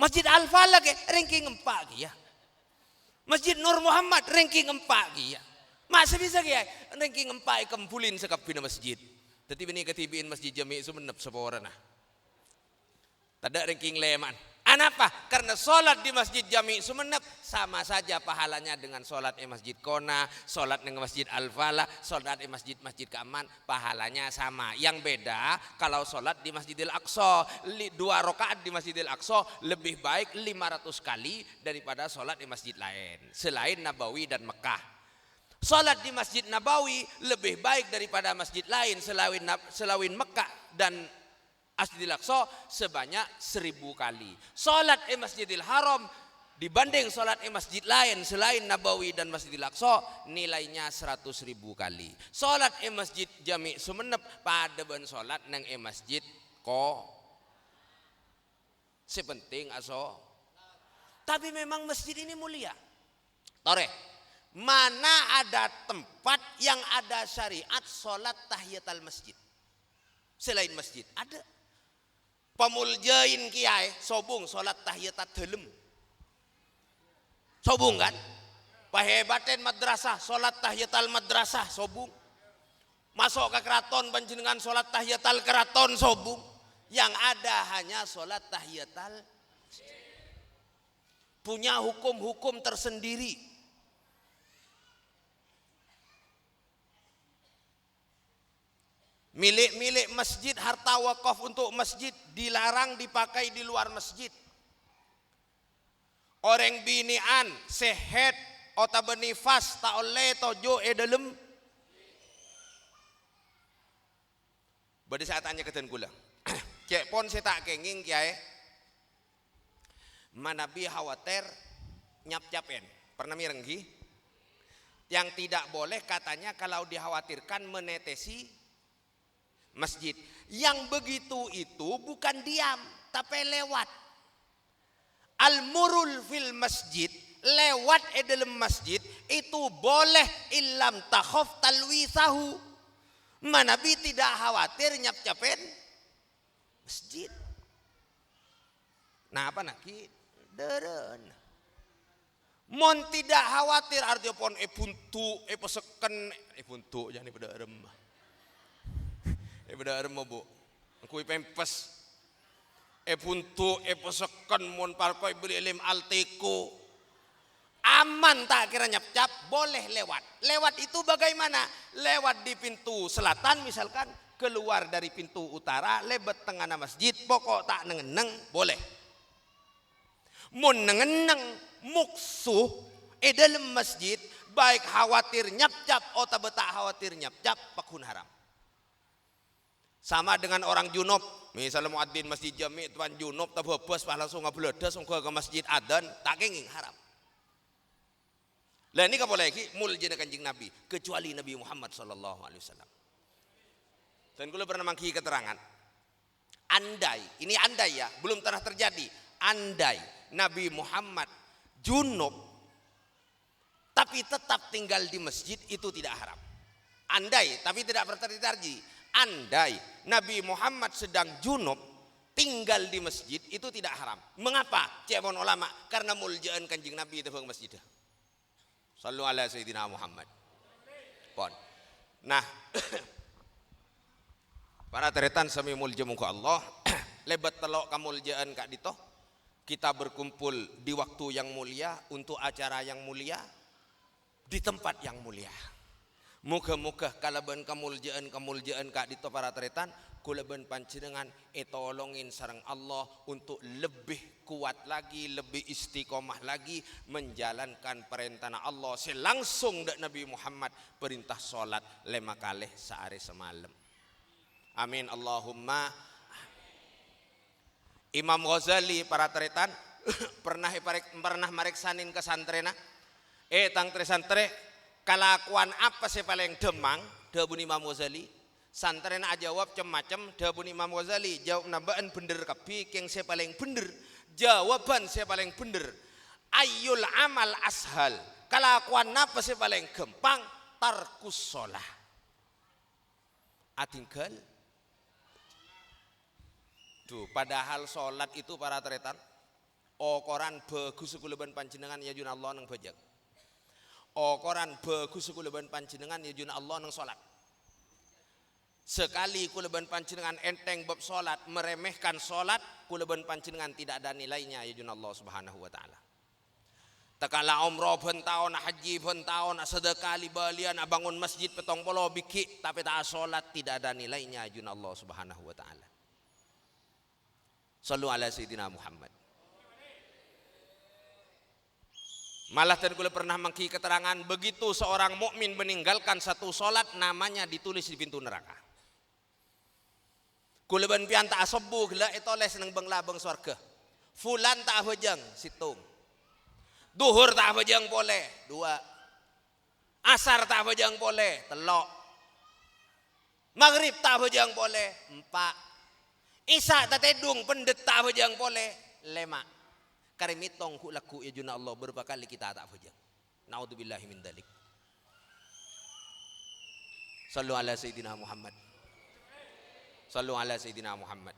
Masjid Al-Falah ke ranking 4 ya. Masjid Nur Muhammad ranking 4 ya. Masa bisa ya ranking 4 kempulin sekapina masjid. Tadi ini ketibiin masjid Jami' Sumenep seporana. Tada ranking leman. Anapa? Karena sholat di masjid Jami' Sumenep sama saja pahalanya dengan sholat di masjid Kona, sholat di masjid Al-Falah, sholat di masjid Kaman, pahalanya sama. Yang beda kalau sholat di Masjidil Aqsa, 2 rakaat di Masjidil Aqsa lebih baik 500 kali daripada sholat di masjid lain selain Nabawi dan Mekah. Sholat di Masjid Nabawi lebih baik daripada masjid lain selain Mekah dan Masjidil Aqsa sebanyak 1000 kali. Sholat di Masjidil Haram dibanding sholat di masjid lain selain Nabawi dan Masjidil Aqsa nilainya 100.000 kali. Sholat di Masjid Jami' Sumenep pada ben sholat nang masjid ko sepenting aso. Tapi memang masjid ini mulia. Tore, mana ada tempat yang ada syariat sholat tahiyatul masjid selain masjid? Ada. Pemuljain kiai sobung sholat tahiyatul dalem. Sobung kan? Pahebaten madrasah sholat tahiyatul madrasah sobung. Masuk ke keraton panjenengan sholat tahiyatul keraton sobung. Yang ada hanya sholat tahiyatul punya hukum-hukum tersendiri. Milik-milik masjid, harta wakaf untuk masjid dilarang dipakai di luar masjid. Orang binian, sehet, otak benifas, tak oleh tojo dalam. Bade saya tanya ke kula. Cek pon saya tak kenging kiai. Manabi khawatir nyap-nyapen. Pernah mirenggi? Yang tidak boleh katanya kalau dikhawatirkan menetesi masjid. Yang begitu itu bukan diam tapi lewat. Al-murul fil masjid, lewat dalam masjid itu boleh illam takhaf talwisahu. Nabi tidak khawatir nyap-nyapen masjid. Nah apa nak deren. Mon tidak khawatir artinya pon buntu peseken buntu jangan pada rem. Pada rem bu. Kui pempes buntu peseken mon parkoi beli lim alteko. Aman tak kira nyap-nyap boleh lewat. Lewat itu bagaimana? Lewat di pintu selatan misalkan keluar dari pintu utara lebet tengah masjid pokok tak nengeneng boleh. Mun nengeneng muksuh dalam masjid baik khawatir nyap-nyap atau tak khawatir nyap-nyap pakun haram. Sama dengan orang junub, misalnya muadzin masjid Jami' tuan junub tak bebas langsung ngabledas ke masjid adzan tak kenging haram. Lah ini kapoleh iki muljina Kanjeng Nabi kecuali Nabi Muhammad sallallahu alaihi wasallam. Dan kula pernah mangki keterangan. Andai, ini andai ya, belum pernah terjadi. Andai Nabi Muhammad junub tapi tetap tinggal di masjid itu tidak haram. Andai tapi tidak terjadi. Andai Nabi Muhammad sedang junub tinggal di masjid itu tidak haram. Mengapa? Cemon ulama karena muljaan Kanjeng Nabi itu bang masjid. Sallu ala Sayyidina Muhammad. Pon. Nah, para teretan sami mulja muka Allah. Lebat telok kamuljaan kak dito. Kita berkumpul di waktu yang mulia untuk acara yang mulia di tempat yang mulia. Muka-muka kalaban kamuljaan kak dito para teretan kulaban panjenengan tolongin sareng Allah untuk lebih kuat lagi, lebih istiqomah lagi menjalankan perintah Allah selangsung dak Nabi Muhammad perintah salat 5 kali sehari semalam. Amin Allahumma. Imam Ghazali para teretan pernah mereksanin ke santrena. Tang tre santre kelakuan apa sih paling demang? Dabun Imam Ghazali. Santrena jawab macam-macam. Dabun Imam Ghazali jawab nambaan bener kapi yang saya paling bener. Jawaban saya paling bener. Ayyul amal ashal. Kelakuan apa sih paling gampang? Tarkus sholah. Atinggal. Tuh, padahal sholat itu para teretan koran bagus kula ben panjenengan ya jun Allah nang bajak. Koran bagus kula ben panjenengan ya jun Allah nang salat. Sekali kula ben panjenengan enteng bab salat, meremehkan salat, kula ben panjenengan tidak ada nilainya ya jun Allah Subhanahu wa taala. Takala umrah ben taon, haji ben taon, sedekah libalian, bangun masjid petong polo biki, tapi tak salat tidak ada nilainya ya jun Allah Subhanahu wa taala. Sallu ala sayyidina Muhammad. Malah tadi kula pernah mengki keterangan begitu seorang mukmin meninggalkan satu salat namanya ditulis di pintu neraka. Kula ben pian tak asobu gela etoles nang bang swarga. Fulan tak hojang situng. Duhur tak hojang boleh 2. Asar tak hojang boleh 3. Maghrib tak hojang boleh 4. Isya tak tedung pendet tak hojang boleh 5. Karimitong ku laku ya juna Allah berapa kali kita tak hojang. Naudzubillahi min dalik. Sallu ala sayyidina Muhammad. Sallu ala sayyidina Muhammad.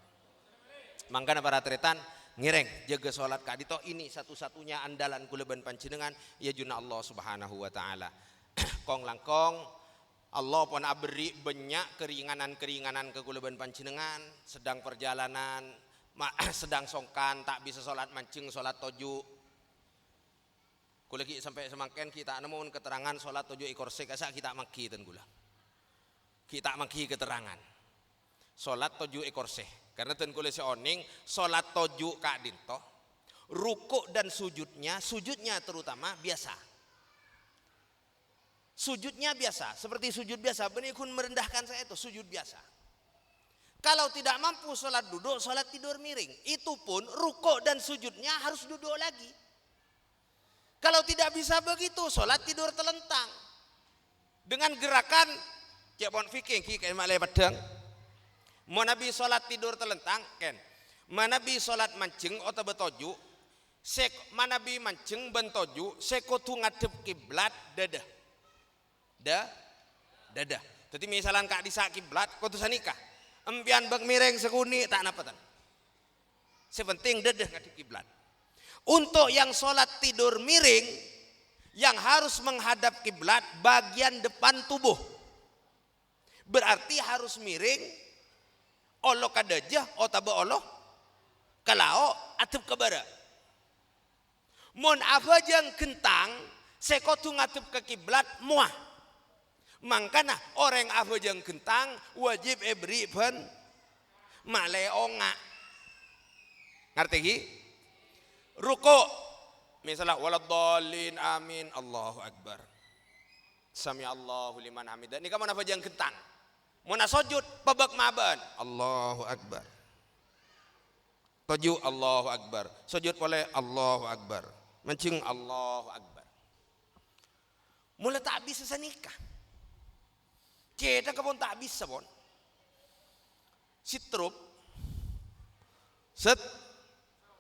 Mangkana para tretan ngireng jaga salat kadito ini satu-satunya andalan kula ben panjenengan ya juna Allah Subhanahu wa taala. Kong langkong Allah pun abri banyak keringanan-keringanan ke kula ben panjenengan sedang perjalanan sedang songkan tak bisa salat mancing salat toju. Kula ki sampai semakin kita nemuin keterangan salat toju ikor sekasa kita maki ten kula. Kita maki keterangan. Salat toju ekor seh karena ten kula seoning salat toju kak dinto rukuk dan sujudnya terutama biasa sujudnya biasa seperti sujud biasa benikun merendahkan saya itu sujud biasa. Kalau tidak mampu salat duduk salat tidur miring itu pun rukuk dan sujudnya harus duduk lagi. Kalau tidak bisa begitu salat tidur telentang dengan gerakan cekpon fikih kayak malai padang. Mau nabi salat tidur telentang ken manabi salat mancing atau betoju sek manabi mancing bentoju sekotu ngadep kiblat dadah jadi misalan kak disa kiblat kotu sanikah empian bang mireng sekuni tak napatan sepenting dadah ngadep kiblat. Untuk yang salat tidur miring yang harus menghadap kiblat bagian depan tubuh berarti harus miring Allah kadajah otaba Allah kalao atep kabara. Mon apa jang kentang sekotu ngatep ke kiblat muah. Mangkana orang apa jang kentang wajib ebri pen maleonga. Ngerti gi? Ruko misalnya waladhdallin amin Allahu akbar. Sami Allahu liman hamidah. Ini kamu apa jang kentang? Muna sujud babak maban Allahu akbar. Toju Allahu akbar. Sujud boleh Allahu akbar. Mancing Allahu akbar. Mula tak bisa senikah. Kita kapon tak bisa pun. Sitrup.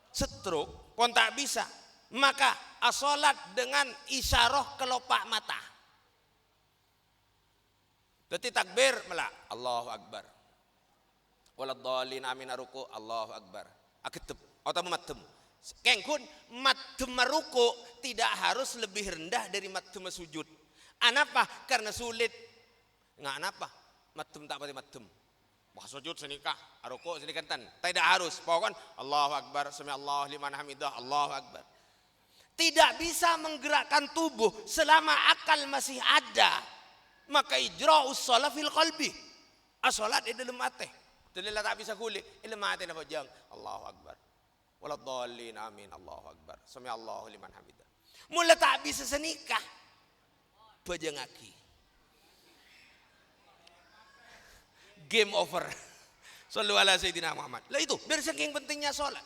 Setruk pun tak bisa. Maka asolat dengan isyarah kelopak mata. Jadi takbir melak Allahu akbar. Waladhdallin amin aruku Allahu akbar. Aketep atau matem. Kengkun matem maruku tidak harus lebih rendah dari matem sujud. Anapa? Karena sulit. Nggak anapa? Matem tak pati matem. Wah sujud senikah, aruku senikantan. Tidak harus. Pokoknya Allahu akbar, sami Allah liman hamidah, Allahu akbar. Tidak bisa menggerakkan tubuh selama akal masih ada. Maka ijra'us shalah fil qalbi. As-salat di dalam hati. Tidak tak bisa kuli. Dalam hati napa jang Allahu akbar. Waladhdallin amin Allahu akbar. Sami Allahu liman hamidah. Mula tak bisa senikah. Bajang aki. Game over. Sallu ala sayyidina Muhammad. Lah itu dari saking pentingnya salat.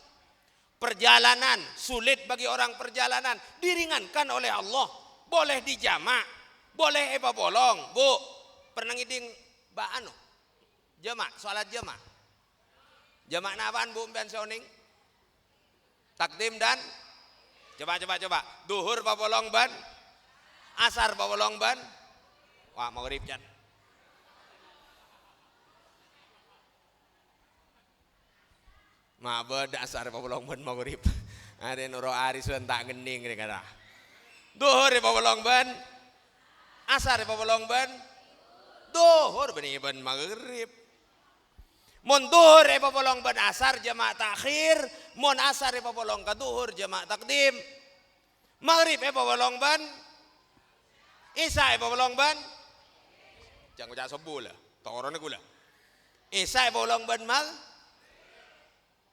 Perjalanan sulit bagi orang perjalanan diringankan oleh Allah. Boleh dijamak. Boleh eba bolong, Bu. Pernah ngiding ba anu? Jamak, salat jamak. Jamak napaan Bu mbian soning? Takdim dan coba. Duhur ba bolong ban? Asar ba bolong ban? Wah, maghrib jan. Mabed asar ba bolong ban maghrib. Ada nuro ari tak gening ni kata. Duhur di bawalong ban, asar di bawalong ban, duhur bani ban maghrib. Mon duhur di bawalong ban asar jamaah takhir, mon asar di bawalong ka duhur jamaah takdim. Maghrib di bawalong ban, isya di bawalong ban. Jangan cak sobu lah, toron gula. Isya di bawalong ban mal.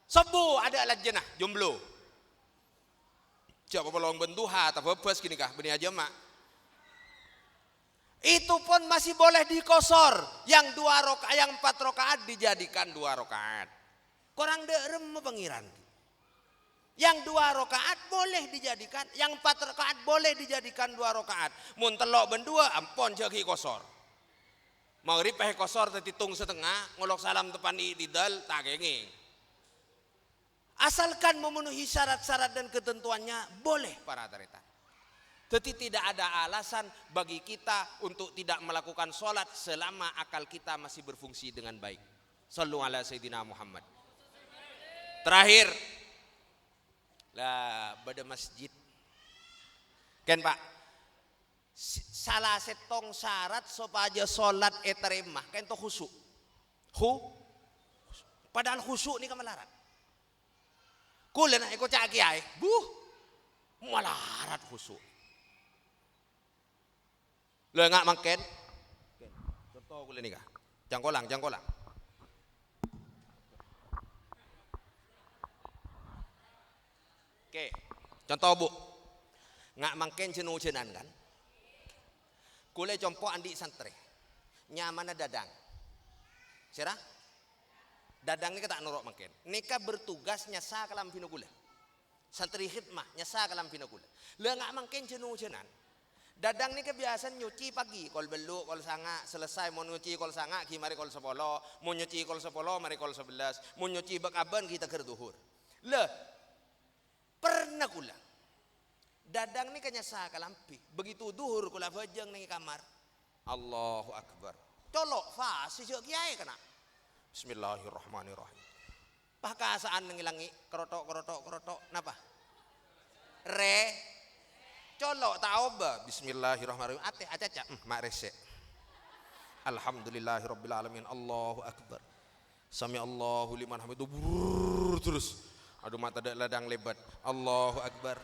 Sobu ada alat jenah jomblo. Coba pelong benduha atau bebas gini kah beni aja mak. Itu pun masih boleh dikosor. Yang 2 rakaat, yang 4 rakaat dijadikan 2 rakaat. Korang derem pengiran. Yang 2 rakaat boleh dijadikan, yang 4 rakaat boleh dijadikan 2 rakaat. Mun telok bendua ampun jagi kosor. Maghrib peh kosor terhitung setengah, ngolok salam tepan idal tak gengeng. Asalkan memenuhi syarat-syarat dan ketentuannya boleh para taretan. Tetapi tidak ada alasan bagi kita untuk tidak melakukan sholat selama akal kita masih berfungsi dengan baik. Sallu ala Sayyidina Muhammad. Terakhir, lah pada masjid. Kan Pak, salah setong syarat supaya sholat eteremah kan itu khusyuk. Padahal khusyuk ni kan melarat. Kulen nak ikut cak kiai, melarat khusyuk. Lo ngak makan, contoh kulen ni kah? Jangkolang. Oke, contoh bu, ngak makan jenuh-jenan kan? Kule compo andi santri, nyamannya dadang, serah? Dadang ni tak norok makin. Nika bertugas nyasa kalam pinukula. Santri khidmah nyasa kalam pinukula. Le ngak makin jenuh-jenan. Dadang ni kebiasaan nyuci pagi. Kol beluk, kol sanga. Selesai mau nyuci kol sanga, ki mari kol 10. Mau nyuci kol 10, mari kol 11. Mau nyuci bekaban kita ker duhur. Le pernah kula. Dadang ni nyasa kalampi. Begitu duhur kula fajang ni kamar. Allahu Akbar. Colok fasi jok kiai kena. Bismillahirrahmanirrahim. Pakasaan ngilangi kerotok. Napa? Colok taoba. Bismillahirrahmanirrahim. Ate acaca. Mak resek. Alhamdulillahirabbil alamin. Allahu Akbar. Sami Allahu liman hamidu. Terus. Aduh mata dak ladang lebat. Allahu Akbar.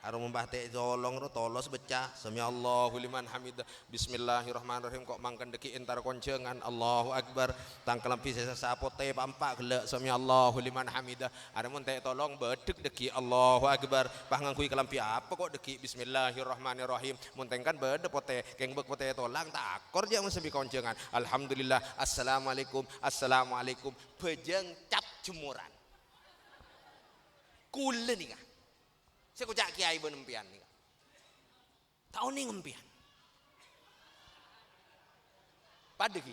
Arum membahte tolong tolos becah. Sami Allahu liman hamidah. Bismillahirrahmanirrahim. Kok mangkan deki entar koncengan. Allahu Akbar. Tangkelam pisah sapote pampak gelek. Sami Allahu liman hamidah. Ada mun teh tolong bedek deki Allahu Akbar. Pah ngangkui kelampi apa kok deki Bismillahirrahmanirrahim. Mun tengkan bede pote keng bek pote tolang tak akor je mun sebi koncengan. Alhamdulillah. Assalamualaikum. Pejeng cap jemuran. Kule ni kah? Saya kocak kiai benempian nih. Tahu nih ngempian. Pada ki.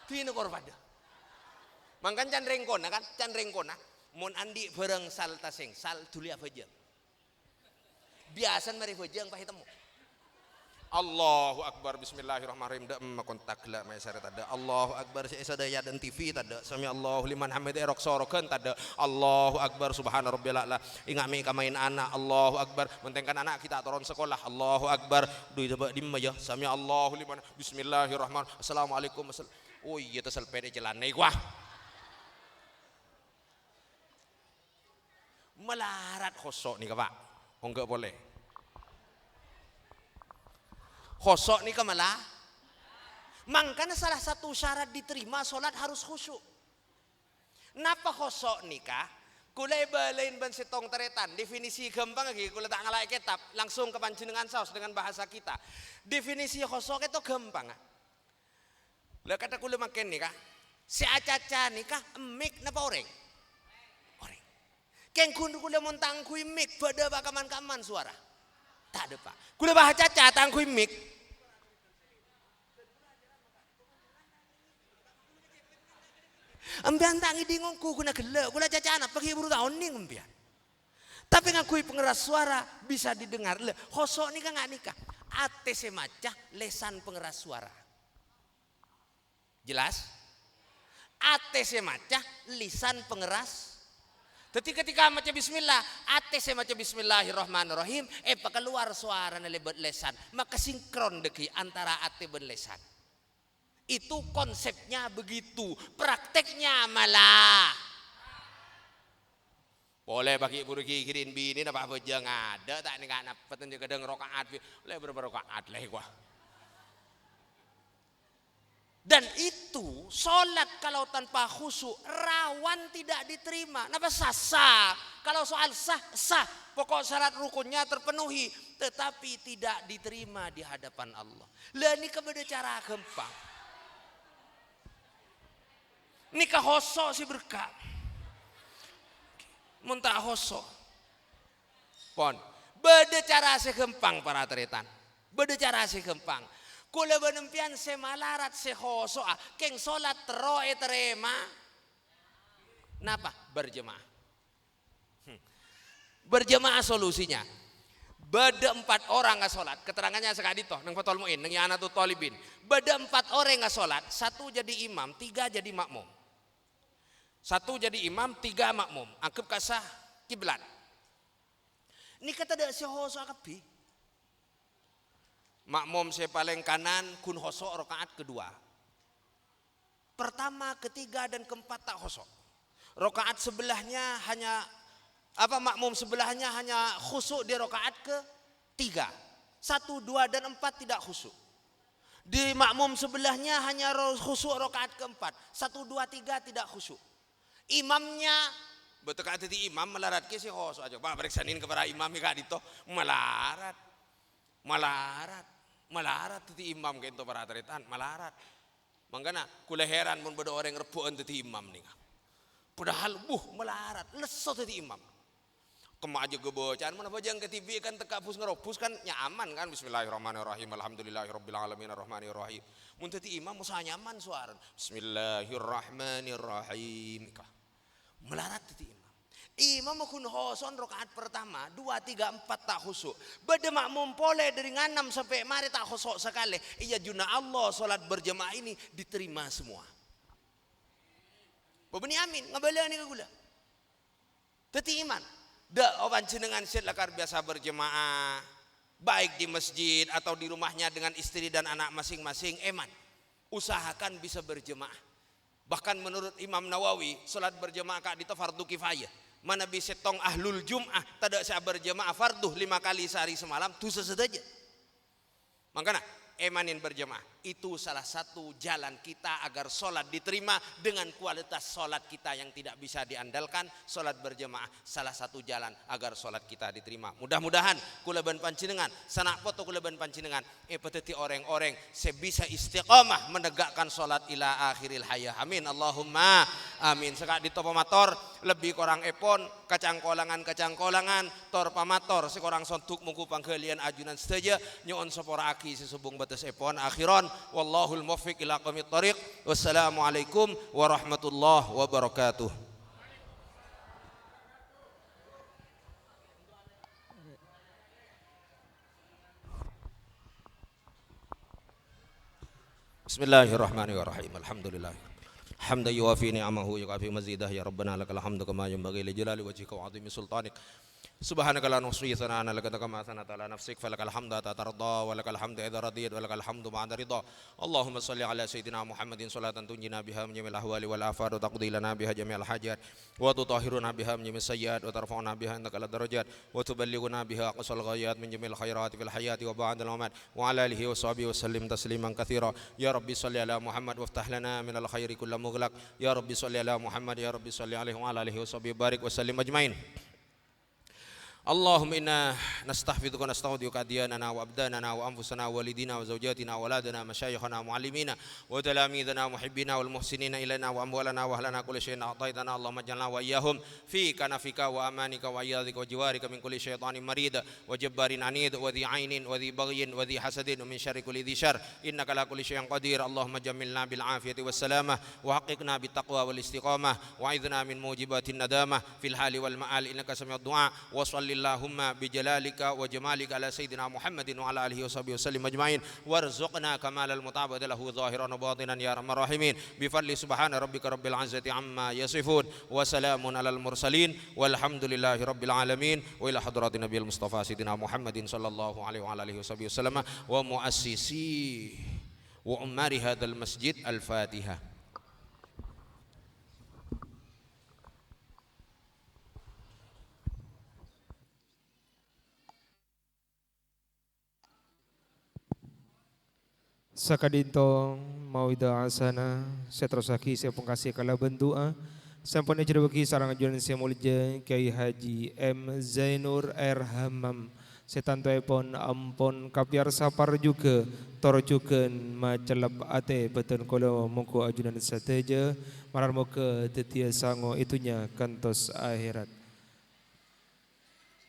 Tino kor pada. Mangkan can rengkona. Mon andi bareng sal taseng sal tuli apa aja. Biasa mari fajang pahit temu. Allahu Akbar. Bismillahirrahmanirrahim. Dak kontak lah mai sare tada. Allahu Akbar saya daya dan TV tada. Sami Allahu liman hamid erok sorokeun tada. Allahu Akbar subhana rabbil a'la. Ingat mi kamain anak. Allahu Akbar. Mentengkan anak kita turun sekolah. Allahu Akbar. Duit coba dimma ya. Sami Allahu liman. Bismillahirrahmanirrahim. Assalamualaikum. Oh iya tesel pede celana gua. Melarat khosok nih Pak. Oh enggak boleh. Khosok nih kemala. Makanya salah satu syarat diterima sholat harus khusyuk. Napa khosok nikah? Kulai balain ban setong teretan. Definisi gampang lagi. Kulai tak ngalai kitab. Langsung ke panjenengan saus dengan bahasa kita. Definisi khosok itu gampang. Lah kata kulai makin nikah. Si acaca nikah emik napa oreng? Oreng. Keng kundu kulai montang kui mik. Bada bakaman-kaman suara. Tak ada Pak. Kulai bahasa caca tangkui mik. Empian tangi dingongku kuna gelek, kuna cacana pakai buru tahun nih empian. Tapi ngakui pengeras suara bisa didengar. Le, khosok nikah nggak nikah. Ate semacah lesan pengeras suara. Jelas? Ate semacah lisan pengeras. Tapi ketika maca bismillah, ate saya maca bismillahirrahmanirrahim, keluar suara na lebet lesan, maka sinkron deki antara ate ben lesan. Itu konsepnya begitu, prakteknya malah. Boleh bagi ibu kirin bini apa jangan ada tak ni kan apa tu kadang rakaat, boleh berapa rakaat lah gua. Dan itu solat kalau tanpa khusyuk rawan tidak diterima. Kenapa sah? Kalau soal sah, pokok syarat rukunnya terpenuhi, tetapi tidak diterima di hadapan Allah. Lah ini kepada cara gampang. Nikah hoso si berkah. Muntah hoso. Pon, beda cara segempang para teretan. Beda cara segempang. Kula benempian semalarat sehoso keng solat teroe terema. Napa? Berjemaah. Berjemaah solusinya. Beda 4 orang nggak solat. Keterangannya sekali toh nang Fathul Muin, nang I'anatul Talibin. Beda 4 orang nggak solat, 1 jadi imam, 3 jadi makmum. 1 jadi imam, 3 makmum. Anggap kasah kiblat. Ini kata dak sehoso akapi. Makmum saya paling kanan kun hosok rakaat kedua. Pertama, ketiga dan keempat tak hosok. Rakaat sebelahnya hanya makmum sebelahnya hanya khusyuk di rakaat ketiga. 1, 2 dan 4 tidak khusyuk. Di makmum sebelahnya hanya khusyuk rakaat keempat. 1, 2, 3 tidak khusyuk. Imamnya betul kata imam melarat ke si hosok aja. Pak periksain kepada imam kak dito malarat teti imam ke itu para teretan malarat. Mangkana kula heran mun beda orang rebuan teti imam nih. Padahal melarat leso teti imam. Kema aja gebocaan mana bajang ke TV kan tekapus ngeropus kan nyaman kan bismillahirrahmanirrahim alhamdulillahirabbil alamin arrahmanirrahim. Mun teti imam musa nyaman suara bismillahirrahmanirrahim. Melarat teti imam. Imam kun hoson rakaat pertama 2, 3, 4 tak khusyuk. Beda makmum pole dari 6 sampai mari tak khusyuk sekali. Iya juna Allah solat berjemaah ini diterima semua. Babani amin ngabala ni kagula. Teti iman. Da oban cenengan set lakar biasa berjemaah baik di masjid atau di rumahnya dengan istri dan anak masing-masing eman. Usahakan bisa berjemaah. Bahkan menurut Imam Nawawi solat berjemaah kak itu fardu kifayah. Mana bisa tong ahlul jum'ah tidak saya berjemaah farduh 5 kali sehari semalam tu sesaja. Makanya emanin berjemaah itu salah satu jalan kita agar solat diterima dengan kualitas solat kita yang tidak bisa diandalkan. Solat berjemaah salah satu jalan agar solat kita diterima. Mudah-mudahan kula ban pancinengan sanak foto kula ban pancinengan peteti orang-orang sebisa istiqamah menegakkan solat ila akhiril hayah. Amin Allahumma amin. Sekak di topo motor lebih korang epon kacang-kolangan tor pamator sekorang sontuk muku panggalian ajunan seteja nyon sopora aki sesubung batas epon akhiron wallahul muwaffiq ila aqwamit thoriq. Wassalamualaikum warahmatullahi wabarakatuh. Bismillahirrahmanirrahim. Alhamdulillah. Hamdan yuwafi ni'amahu yukafi mazidah ya rabbana lakal hamdu kama yanbaghi li jalali wajhika wa 'azimi sultanik. Subhanaka la nuhsi sana'an laka kama sana'ta ala nafsik falakal hamdu hatta tarda wa lakal hamdu idza radiyat wa lakal hamdu ba'da ridha. Allahumma shalli ala sayyidina Muhammadin salatan tunjina biha min jamil ahwali wal afat wa taqdi lana biha jami'al hajat wa tutahhiruna biha min jami'is sayyi'at wa tarfa'una biha indaka ila darajat wa tuballighuna biha aqsal ghayat min jamil khairati fil hayati wa ba'dal mamat wa ala alihi wa sahbihi wa sallim tasliman katsira. Ya rabbi shalli ala Muhammad waftah lana min al khairi kullu mughlaq. Ya rabbi shalli ala Muhammad ya rabbi shalli alaihi wa ala alihi wa sahbihi barik wa sallim ajmain. Allahumma inna nastahfiduka wa nasta'udzika diyanana wa abdanana wa anfusana wa walidina wa zawjatina wa waladana masyayikhana wa muallimina wa talamidana wa muhibbina wal muhsinina ilaina wa amwalana wa ahlana kulli syai'in a'taitana Allahumma ij'alna wa iyyahum fi kanafika wa amanika wa iyadika wa jiwarika min kulli syaitanin marid wa jabbarin anid wa dhi ainin wa dhi baghyin wa dhi hasadin wa min syarri kulli dhi syarr innaka la kulli syai'in qadir. Allahumma jammilna bil afiyati was salamah wa haqiqna bit taqwa wal istiqamah wa a'idhna min mujibatin nadamah fil hali wal ma'al innaka sami'ud du'a wa salli sallillahumma bijalalika wa jamalika ala sayyidina Muhammadin wa ala alihi wa sahbihi wasallim ajma'in warzuqna kamalal mutaba'ati lahu zahiran wa batinan ya arhamar rahimin bi fadli subhana rabbika rabbil izzati amma yasifun wa salamun alal mursalin walhamdulillahi rabbil alamin wa ila hadratin nabiyil mustafa sayyidina Muhammadin sallallahu alaihi wa alihi wa sahbihi wasallam wa muassisi wa ummari hadzal masjid al-Fatihah. Sakadintong mauida asana setrosaki saya pungkasi kala bentua sampun ejrebeki sarang ajunan saya mulja Kiai Haji M Zainur R Hammam setantoipun ampun kapiar sapar juga torojukeun macelep ate beten kolo mongko ajunan sateja marar moga tetia sango itunya kantos akhirat.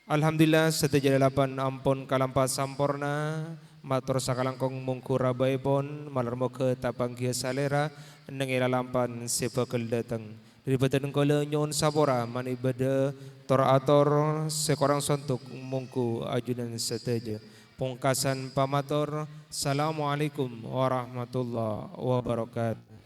Alhamdulillah sateja delapan ampun kalampa sampurna matur sakalangkong mungkura baipun malarmo ke tapanggia salera nengela lampan sebakel datang dari badan kala nyon sabora mani bada torator sekorang sontuk mungku ajunan sateja pungkasan pamator. Assalamualaikum warahmatullahi wabarakatuh.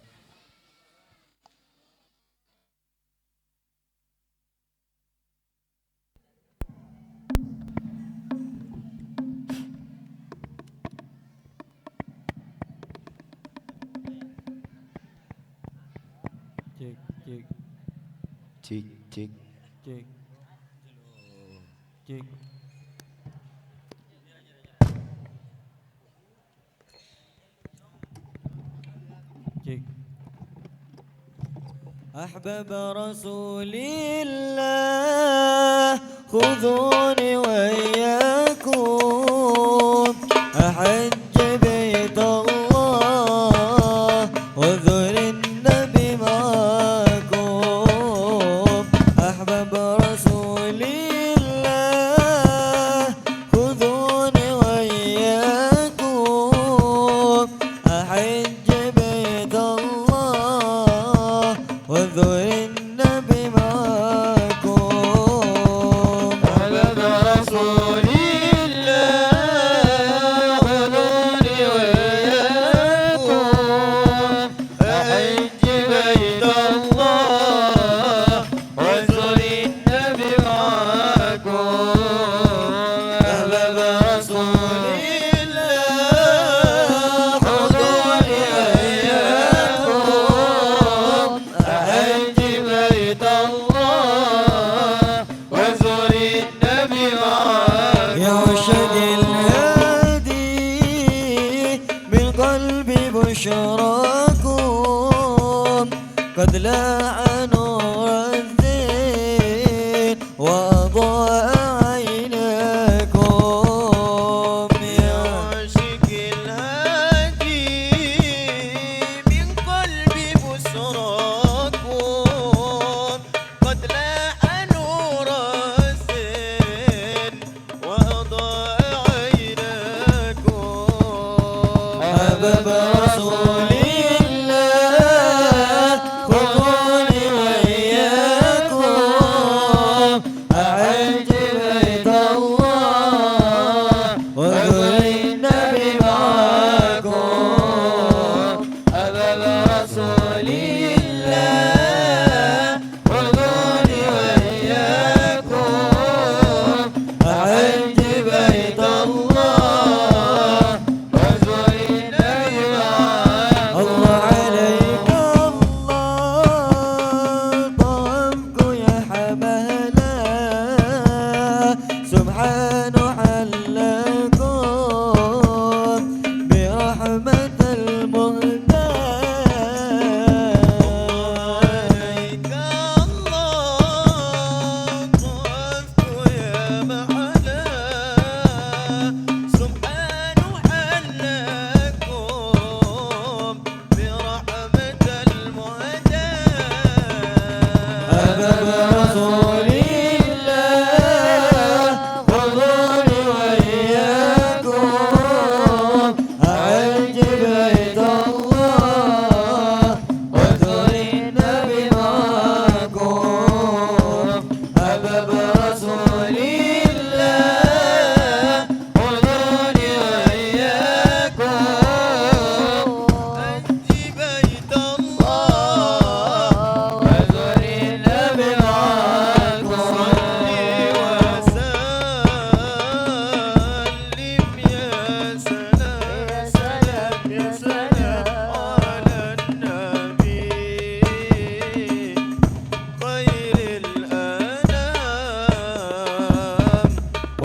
Cik cik Cek. Cek. Cek. أحباب رسول الله خذوني وإياكم أحج بيت الله وذر النبي معكم أحباب رسول الله خذوني وإياكم أحج بيت الله وذر النبي معكم أحباب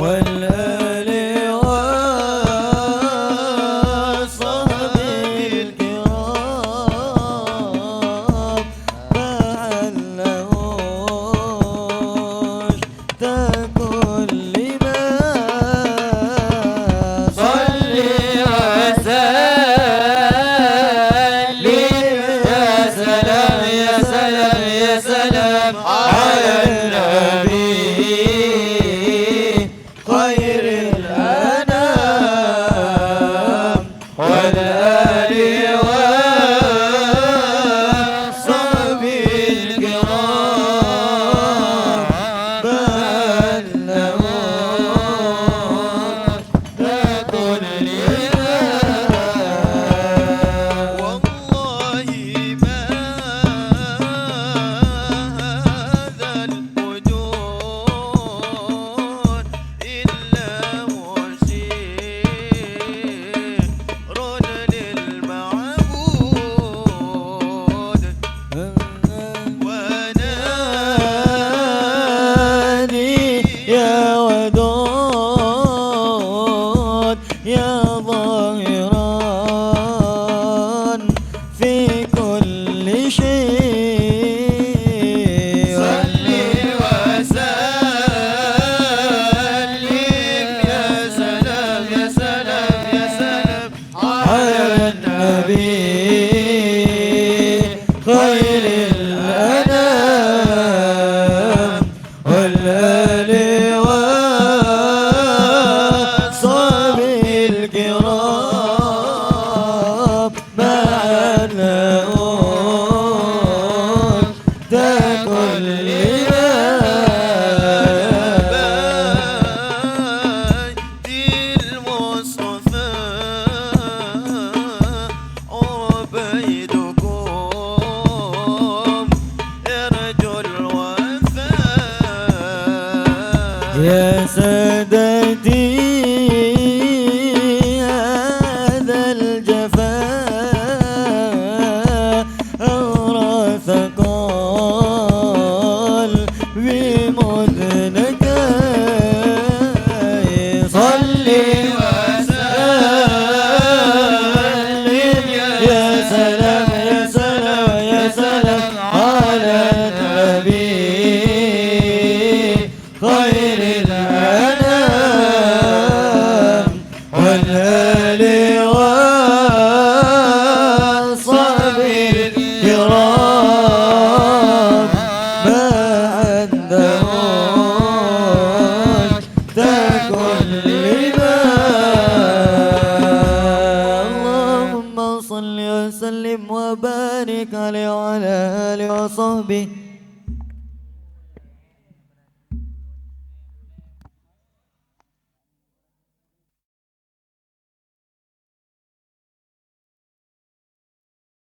والآل والصحب الكرام مع النوش تكن لما صلي وسلم يا سلام يا سلام يا سلام على النبي خير الأنام والآل والصحب الكرام بلغوا تكن لنا والله ما هذا الوجود إلا مسير للمعبود ونادي يا ودود يا ظاهرا في كل شيء صلي وسلم يا سلام يا سلام يا سلام على النبي خير الأنام والآل والصحب الكرام مع النوش تكن لنا بيت المصطفى عبيدكم يرجو الوفاء يا سادتي هذا الجفاء أورث قلبي مذنكا صلي وسلم يا سلام يا سلام يا سلام على النبي خير الأنام والآل والصحب الكرام ما عندهوش تكن لما اللهم صل وسلم وبارك عليه وعلى آله وصحبه